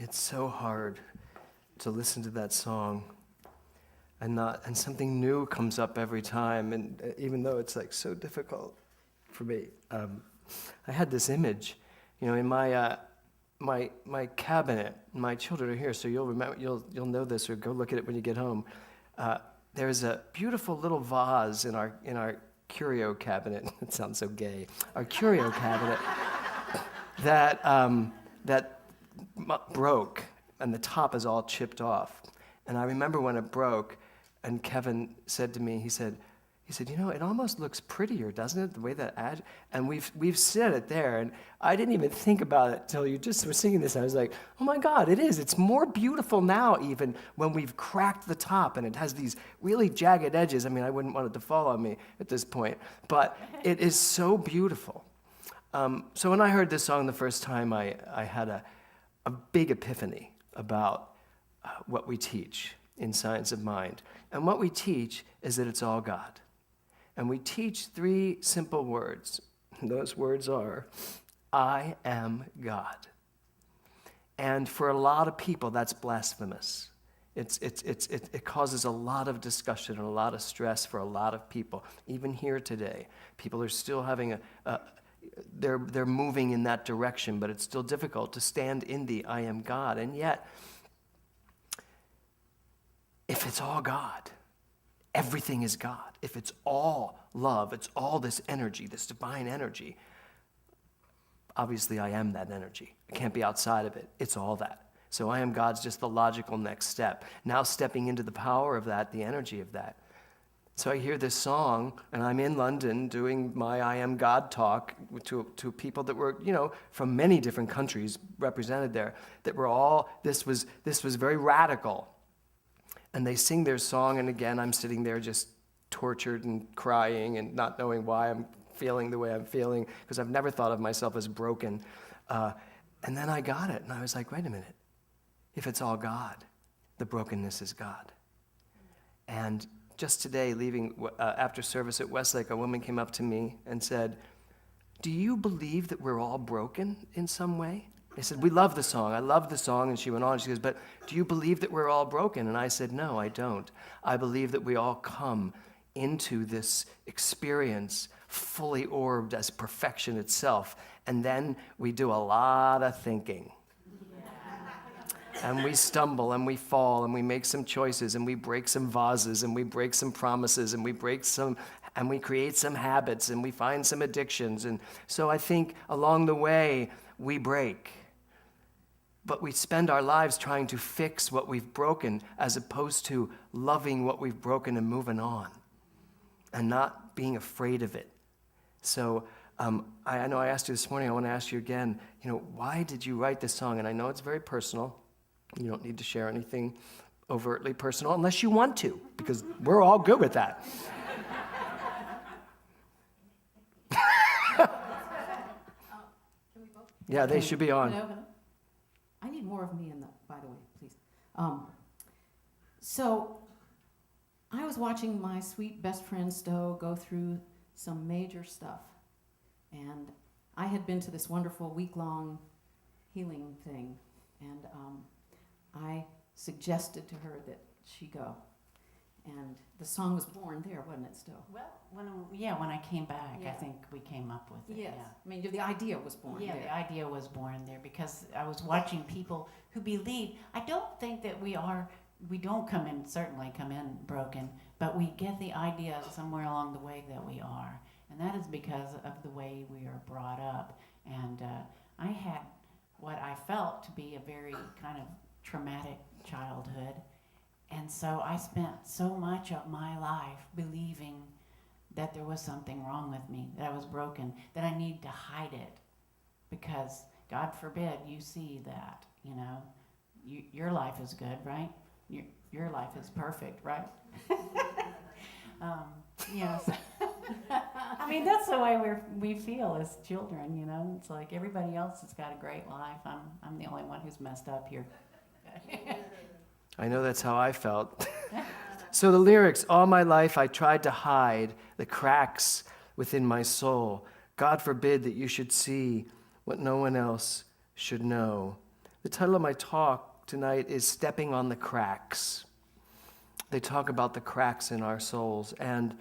it's so hard to listen to that song and something new comes up every time, and even though it's like so difficult for me. I had this image, in my my cabinet. My children are here, so you'll know this, or go look at it when you get home. There's a beautiful little vase in our curio cabinet. It sounds so gay. Our curio cabinet that broke, and the top is all chipped off. And I remember when it broke, and Kevin said to me, he said, it almost looks prettier, doesn't it? The way that and we've set it there, and I didn't even think about it till you just were singing this. I was like, oh my God, it is. It's more beautiful now, even when we've cracked the top, and it has these really jagged edges. I mean, I wouldn't want it to fall on me at this point, but it is so beautiful. So when I heard this song the first time, I had a big epiphany about what we teach in Science of Mind. And what we teach is that it's all God. And we teach 3 simple words. Those words are, I am God. And for a lot of people, that's blasphemous. It causes a lot of discussion and a lot of stress for a lot of people. Even here today, people are still having they're moving in that direction, but it's still difficult to stand in the I am God. And yet, if it's all God, everything is God. If it's all love, it's all this energy, this divine energy, obviously I am that energy. I can't be outside of it. It's all that. So I am God's just the logical next step. Now stepping into the power of that, the energy of that. So I hear this song, and I'm in London doing my I Am God talk to people that were, from many different countries represented there, that were all, this was very radical. And they sing their song, and again, I'm sitting there just tortured and crying and not knowing why I'm feeling the way I'm feeling, because I've never thought of myself as broken. And then I got it, and I was like, wait a minute. If it's all God, the brokenness is God. And just today, leaving after service at Westlake, a woman came up to me and said, do you believe that we're all broken in some way? I said, we love the song. I love the song. And she went on. She goes, but do you believe that we're all broken? And I said, no, I don't. I believe that we all come into this experience fully orbed as perfection itself. And then we do a lot of thinking. And we stumble and we fall and we make some choices and we break some vases and we break some promises and we create some habits and we find some addictions. And so I think along the way we break. But we spend our lives trying to fix what we've broken as opposed to loving what we've broken and moving on and not being afraid of it. So I know I asked you this morning, I want to ask you again, why did you write this song? And I know it's very personal. You don't need to share anything overtly personal unless you want to, because we're all good with that. Yeah, they should be on. I need more of me by the way, please. So I was watching my sweet best friend Stowe go through some major stuff. And I had been to this wonderful week-long healing thing. And I suggested to her that she go. And the song was born there, wasn't it, Stowe? Well, when I came back, I think we came up with it. Yes. Yeah. I mean, the idea was born there. Yeah, the idea was born there because I was watching people who believe. I don't think that we don't certainly come in broken, but we get the idea somewhere along the way that we are. And that is because of the way we are brought up. And I had what I felt to be a very kind of traumatic childhood. And so I spent so much of my life believing that there was something wrong with me, that I was broken, that I need to hide it. Because God forbid you see that, your life is good, right? Your life is perfect, right? Yes. I mean, that's the way we feel as children, It's like everybody else has got a great life. I'm the only one who's messed up here. I know that's how I felt. So the lyrics, all my life I tried to hide the cracks within my soul. God forbid that you should see what no one else should know. The title of my talk tonight is Stepping on the Cracks. They talk about the cracks in our souls. And,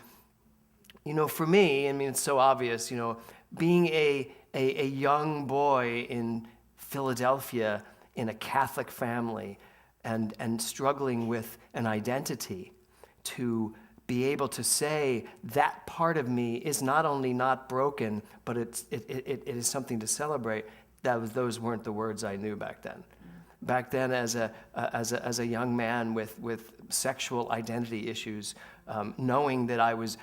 for me, it's so obvious, being a young boy in Philadelphia in a Catholic family and struggling with an identity, to be able to say that part of me is not only not broken, but it is something to celebrate. Those weren't the words I knew back then. Back then, as a young man with sexual identity issues, knowing that I was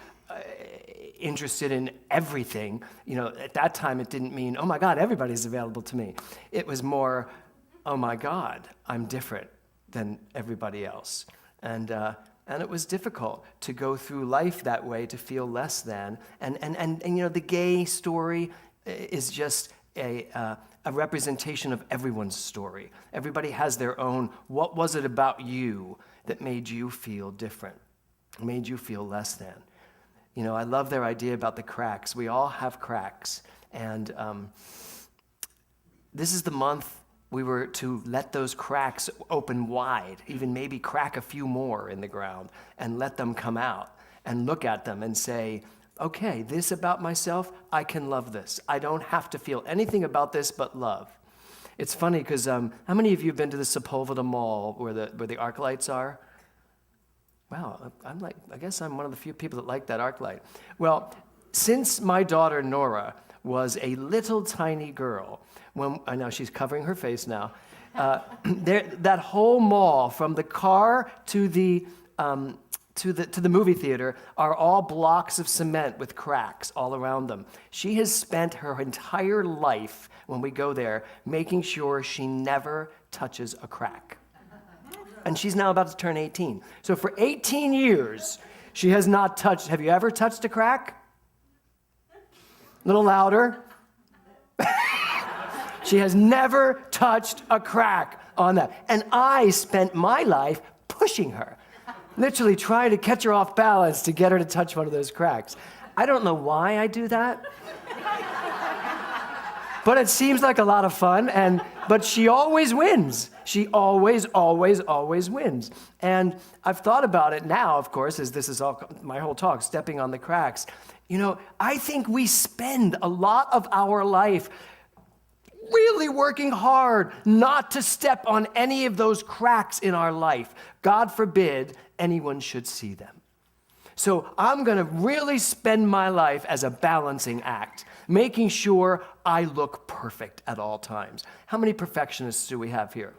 interested in everything, at that time it didn't mean, oh my God, everybody's available to me. It was more, oh my God, I'm different than everybody else. And it was difficult to go through life that way, to feel less than. And the gay story is just a representation of everyone's story. Everybody has their own, what was it about you that made you feel different, made you feel less than? I love their idea about the cracks. We all have cracks. And this is the month we were to let those cracks open wide, even maybe crack a few more in the ground, and let them come out and look at them and say, okay, this about myself, I can love this. I don't have to feel anything about this but love. It's funny because how many of you have been to the Sepulveda Mall where the arc lights are? Wow, I guess I'm one of the few people that like that arc light. Well, since my daughter Nora was a little tiny girl, I know she's covering her face now, that whole mall, from the car to the movie theater, are all blocks of cement with cracks all around them. She has spent her entire life, when we go there, making sure she never touches a crack. And she's now about to turn 18. So for 18 years, she has not touched. Have you ever touched a crack? A little louder. She has never touched a crack on that. And I spent my life pushing her, literally trying to catch her off balance to get her to touch one of those cracks. I don't know why I do that. But it seems like a lot of fun, but she always wins. She always wins. And I've thought about it now, of course, as this is all my whole talk, stepping on the cracks. I think we spend a lot of our life really working hard not to step on any of those cracks in our life. God forbid anyone should see them. So I'm going to really spend my life as a balancing act, making sure I look perfect at all times. How many perfectionists do we have here?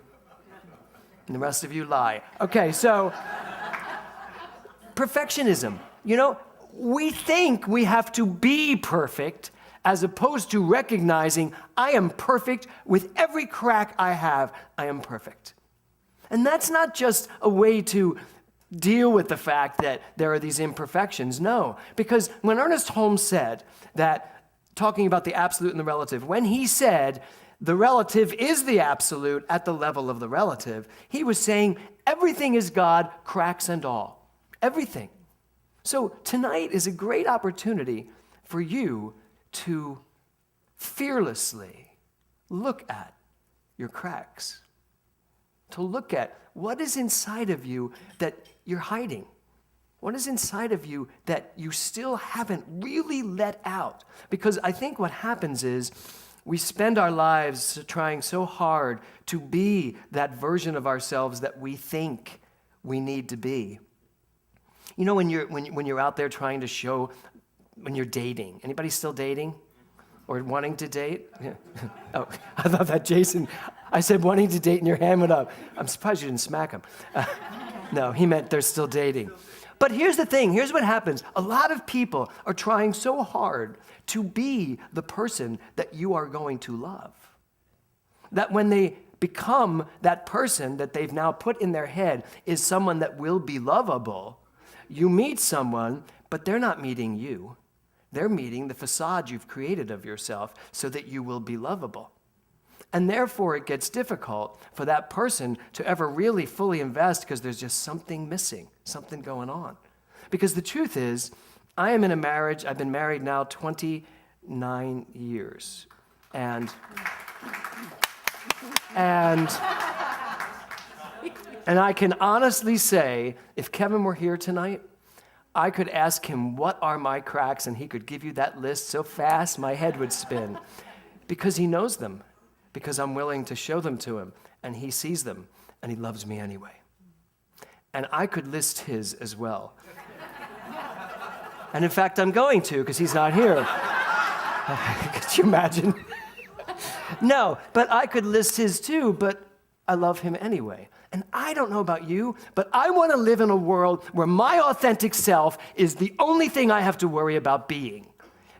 And the rest of you lie. Okay, so perfectionism. We think we have to be perfect as opposed to recognizing I am perfect with every crack I have. I am perfect. And that's not just a way to deal with the fact that there are these imperfections. No, because when Ernest Holmes said that, talking about the absolute and the relative, when he said the relative is the absolute at the level of the relative, he was saying everything is God, cracks and all. Everything. So tonight is a great opportunity for you to fearlessly look at your cracks, to look at what is inside of you that you're hiding. What is inside of you that you still haven't really let out? Because I think what happens is we spend our lives trying so hard to be that version of ourselves that we think we need to be. When you're out there trying to show, when you're dating. Anybody still dating? Or wanting to date? Yeah. Oh, I thought that, Jason. I said wanting to date and your hand went up. I'm surprised you didn't smack him. No, he meant they're still dating. But here's the thing. Here's what happens. A lot of people are trying so hard to be the person that you are going to love, that when they become that person that they've now put in their head is someone that will be lovable, you meet someone, but they're not meeting you. They're meeting the facade you've created of yourself so that you will be lovable. And therefore, it gets difficult for that person to ever really fully invest because there's just something missing, something going on. Because the truth is, I am in a marriage, I've been married now 29 years. And And I can honestly say, if Kevin were here tonight, I could ask him, what are my cracks? And he could give you that list so fast my head would spin. Because he knows them. Because I'm willing to show them to him. And he sees them. And he loves me anyway. And I could list his as well. And in fact, I'm going to, because he's not here. Could you imagine? No, but I could list his too, but I love him anyway. And I don't know about you, but I want to live in a world where my authentic self is the only thing I have to worry about being.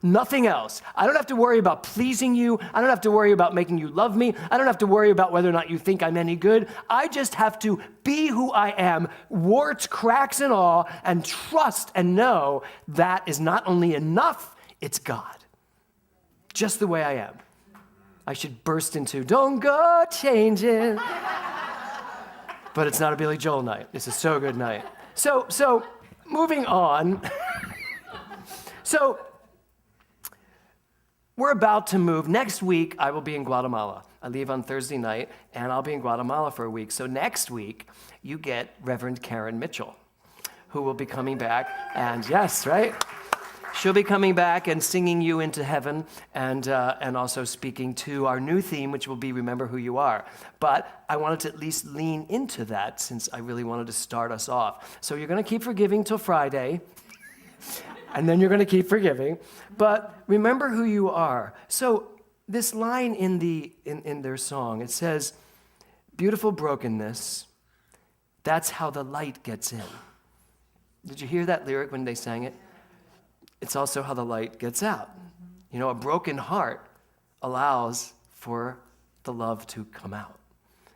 Nothing else. I don't have to worry about pleasing you. I don't have to worry about making you love me. I don't have to worry about whether or not you think I'm any good. I just have to be who I am, warts, cracks, and all, and trust and know that is not only enough, it's God. Just the way I am. I should burst into, don't go changing. But it's not a Billy Joel night. It's a So Good night. So moving on. So we're about to move. Next week, I will be in Guatemala. I leave on Thursday night, and I'll be in Guatemala for a week. So next week, you get Reverend Karen Mitchell, who will be coming back. And yes, right? She'll be coming back and singing you into heaven and also speaking to our new theme, which will be Remember Who You Are. But I wanted to at least lean into that since I really wanted to start us off. So you're going to keep forgiving till Friday, and then you're going to keep forgiving. But remember who you are. So this line in their song, it says, beautiful brokenness, that's how the light gets in. Did you hear that lyric when they sang it? It's also how the light gets out. You know, a broken heart allows for the love to come out.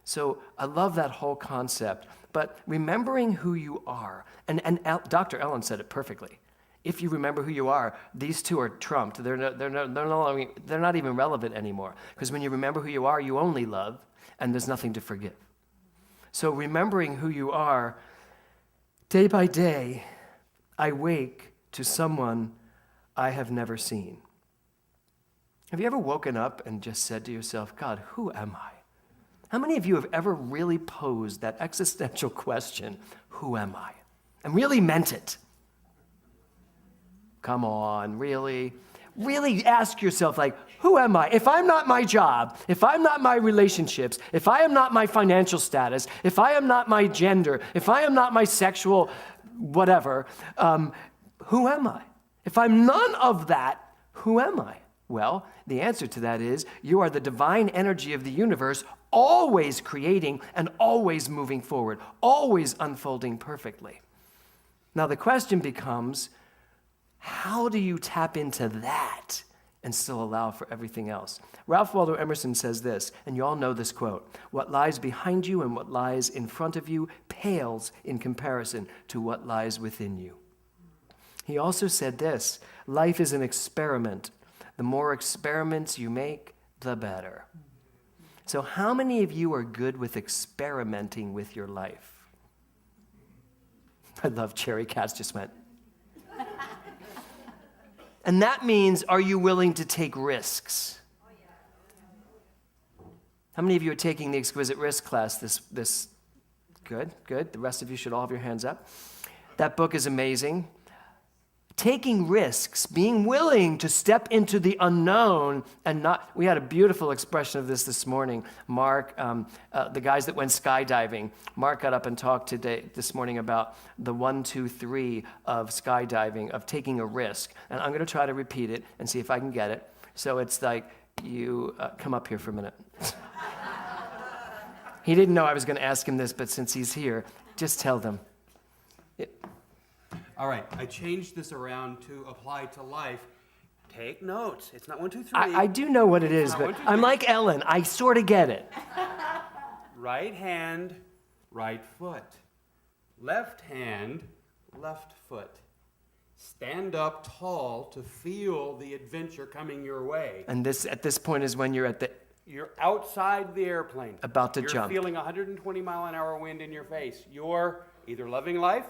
So I love that whole concept. But remembering who you are, and Dr. Ellen said it perfectly. If you remember who you are, these two are trumped. They're not even relevant anymore. Because when you remember who you are, you only love, and there's nothing to forgive. So remembering who you are, day by day, I wake to someone I have never seen. Have you ever woken up and just said to yourself, God, who am I? How many of you have ever really posed that existential question, who am I? And really meant it? Come on, really? Really ask yourself, like, who am I? If I'm not my job, if I'm not my relationships, if I am not my financial status, if I am not my gender, if I am not my sexual whatever, who am I? If I'm none of that, who am I? Well, the answer to that is you are the divine energy of the universe, always creating and always moving forward, always unfolding perfectly. Now the question becomes, how do you tap into that and still allow for everything else? Ralph Waldo Emerson says this, and you all know this quote, what lies behind you and what lies in front of you pales in comparison to what lies within you. He also said this, life is an experiment. The more experiments you make, the better. So how many of you are good with experimenting with your life? I love Cherry Katz just went. And that means, are you willing to take risks? How many of you are taking the Exquisite Risk class this? Good. The rest of you should all have your hands up. That book is amazing. Taking risks, being willing to step into the unknown and not, we had a beautiful expression of this morning. Mark, the guys that went skydiving, Mark got up and talked this morning about the 1, 2, 3 of skydiving, of taking a risk. And I'm going to try to repeat it and see if I can get it. So it's like, you come up here for a minute. He didn't know I was going to ask him this, but since he's here, just tell them. All right, I changed this around to apply to life. Take notes. It's not 1, 2, 3. I do know what it is, but 1, 2, 3. I'm like Ellen. I sort of get it. Right hand, right foot. Left hand, left foot. Stand up tall to feel the adventure coming your way. And this, at this point, is when you're outside the airplane. About to jump. You're feeling 120 mile an hour wind in your face. You're either loving life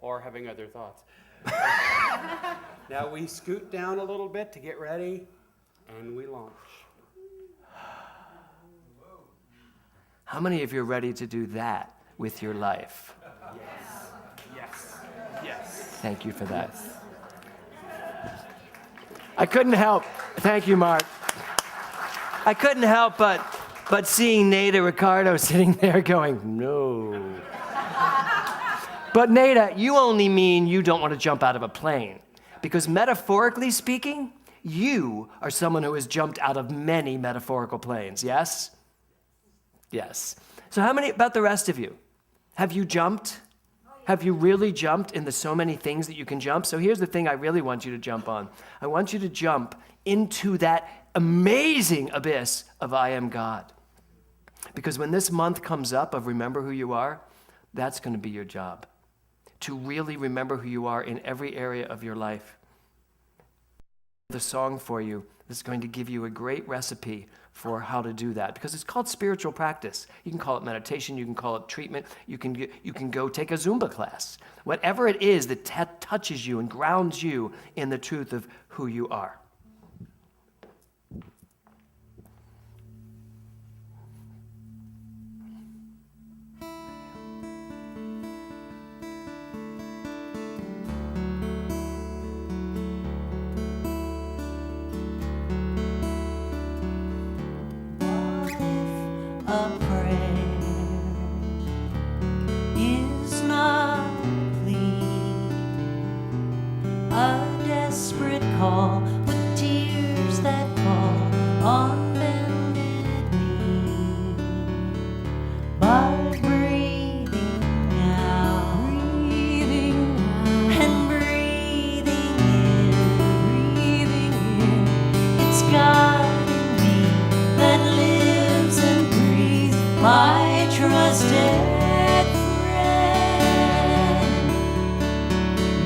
or having other thoughts. Now we scoot down a little bit to get ready, and we launch. How many of you are ready to do that with your life? Yes. Yes. Thank you for that. I couldn't help. Thank you, Mark. I couldn't help but seeing Nada Ricardo sitting there going, no. But Nada, you only mean you don't want to jump out of a plane. Because metaphorically speaking, you are someone who has jumped out of many metaphorical planes, yes? Yes. So how many about the rest of you? Have you jumped? Have you really jumped in the so many things that you can jump? So here's the thing I really want you to jump on. I want you to jump into that amazing abyss of I am God. Because when this month comes up of remember who you are, that's going to be your job. To really remember who you are in every area of your life. The song for you is going to give you a great recipe for how to do that, because it's called spiritual practice. You can call it meditation, you can call it treatment, you can go take a Zumba class. Whatever it is that touches you and grounds you in the truth of who you are. A prayer is not a plea, a desperate call with tears that fall on bended knee. But breathing out, and breathing in, it's God in me that lives and breathes, my trusted friend.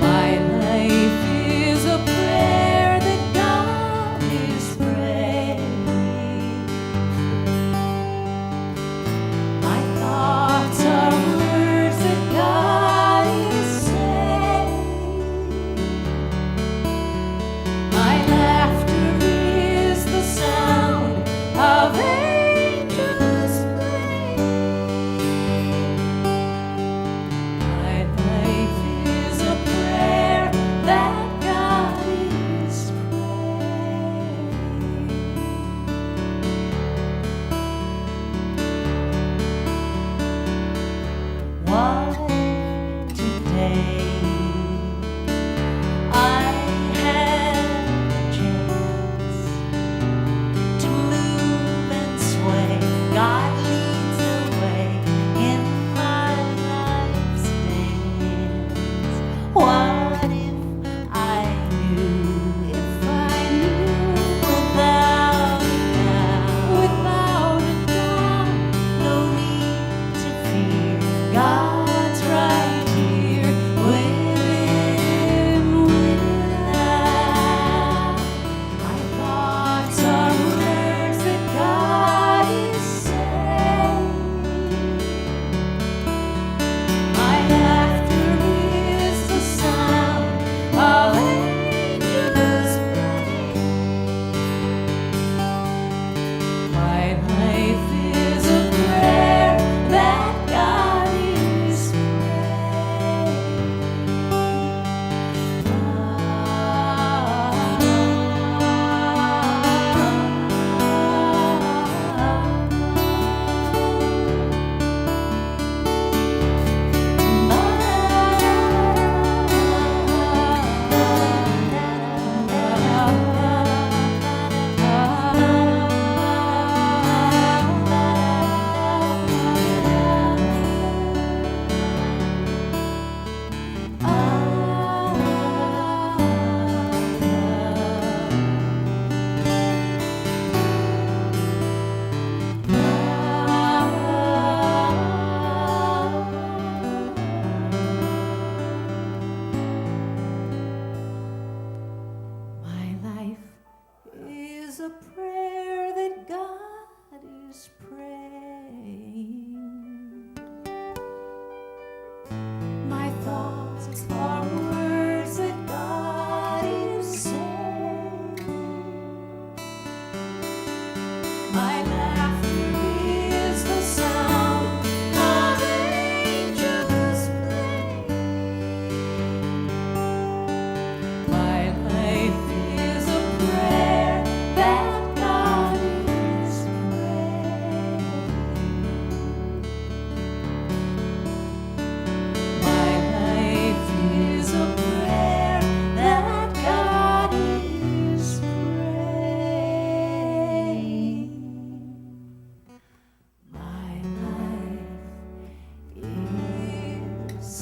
My life is a prayer that God is praying. My thoughts are words that God is saying. My laughter is the sound of angels playing. My life is a prayer that God is praying. What today? I had a chance to move and sway. God leads the way in my life's dance. What if I knew, without a doubt, no need to fear. God's right here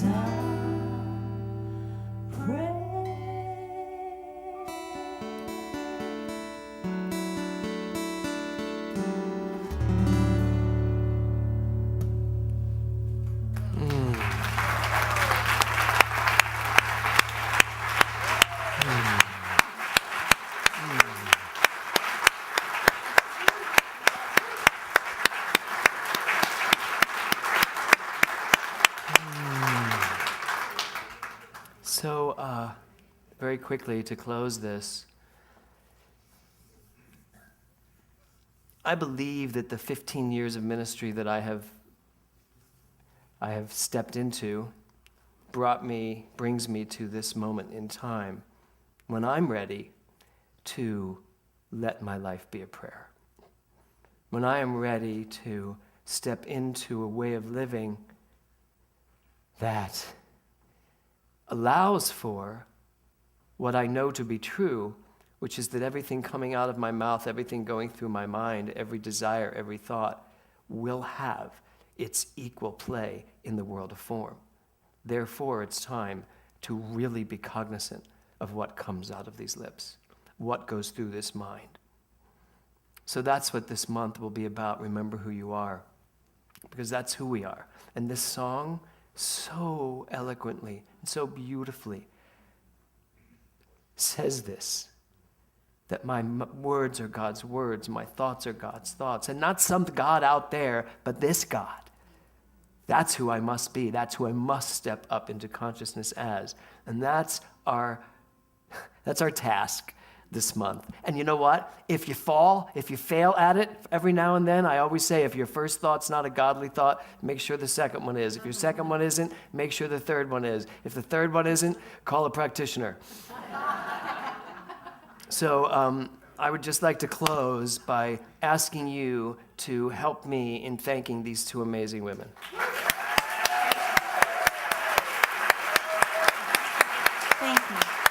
as I pray. So, very quickly to close this, I believe that the 15 years of ministry that I have stepped into brings me to this moment in time when I'm ready to let my life be a prayer. When I am ready to step into a way of living that allows for what I know to be true, which is that everything coming out of my mouth, everything going through my mind, every desire, every thought will have its equal play in the world of form. Therefore, it's time to really be cognizant of what comes out of these lips, what goes through this mind. So that's what this month will be about. Remember who you are, because that's who we are. And this song so eloquently and so beautifully says this, that my words are God's words, my thoughts are God's thoughts, and not some God out there, but this God. That's who I must be. That's who I must step up into consciousness as. And that's our task this month. And you know what? If you fail at it every now and then, I always say if your first thought's not a godly thought, make sure the second one is. If your second one isn't, make sure the third one is. If the third one isn't, call a practitioner. So I would just like to close by asking you to help me in thanking these two amazing women. Thank you.